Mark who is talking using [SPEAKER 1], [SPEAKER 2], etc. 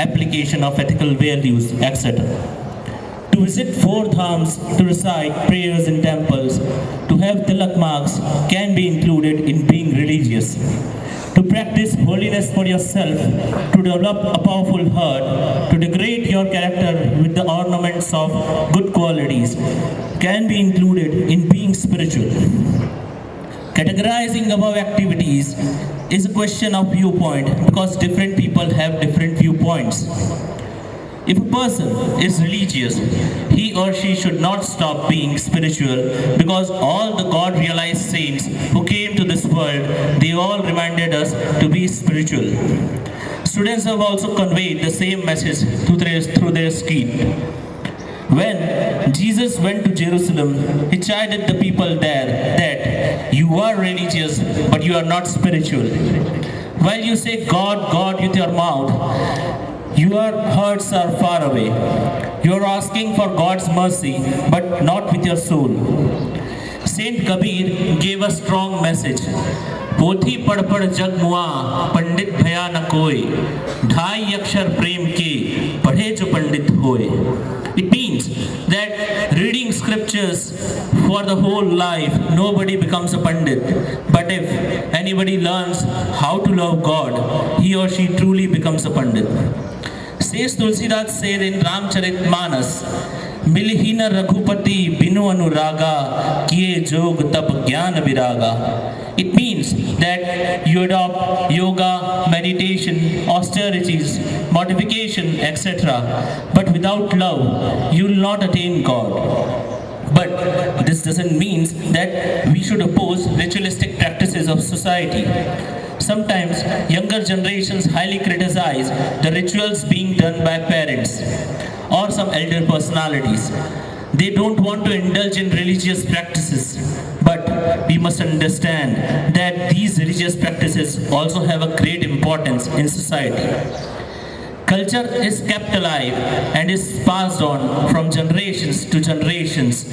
[SPEAKER 1] application of ethical values, etc. To visit four dhams, to recite prayers in temples, to have tilak marks can be included in being religious. To practice holiness for yourself, to develop a powerful heart, to decorate your character with the ornaments of good qualities can be included in being spiritual. Categorizing above activities is a question of viewpoint because different people have different viewpoints. If a person is religious, he or she should not stop being spiritual because all the God realized saints who came to this world, they all reminded us to be spiritual. Students have also conveyed the same message through their skit. When Jesus went to Jerusalem, he chided the people there that you are religious but you are not spiritual. While you say God, God with your mouth, your hearts are far away. You are asking for God's mercy, but not with your soul. Saint Kabir gave a strong message. पोथी पढ़ पढ़ जग मुआ पंडित भया न कोय ढाई अक्षर प्रेम के पढ़े जो पंडित होए. It means that reading scriptures for the whole life, nobody becomes a pandit. But if anybody learns how to love God, he or she truly becomes a pandit. Says Tulsidas said in Ramcharitmanas, मिलही न रघुपति बिनु अनुरागा किए जोग तप ज्ञान विरागा. It means that you adopt yoga, meditation, austerities, mortification, etc. But without love, you will not attain God. But this doesn't mean that we should oppose ritualistic practices of society. Sometimes younger generations highly criticize the rituals being done by parents or some elder personalities. They don't want to indulge in religious practices, but we must understand that these religious practices also have a great importance in society. Culture is kept alive and is passed on from generations to generations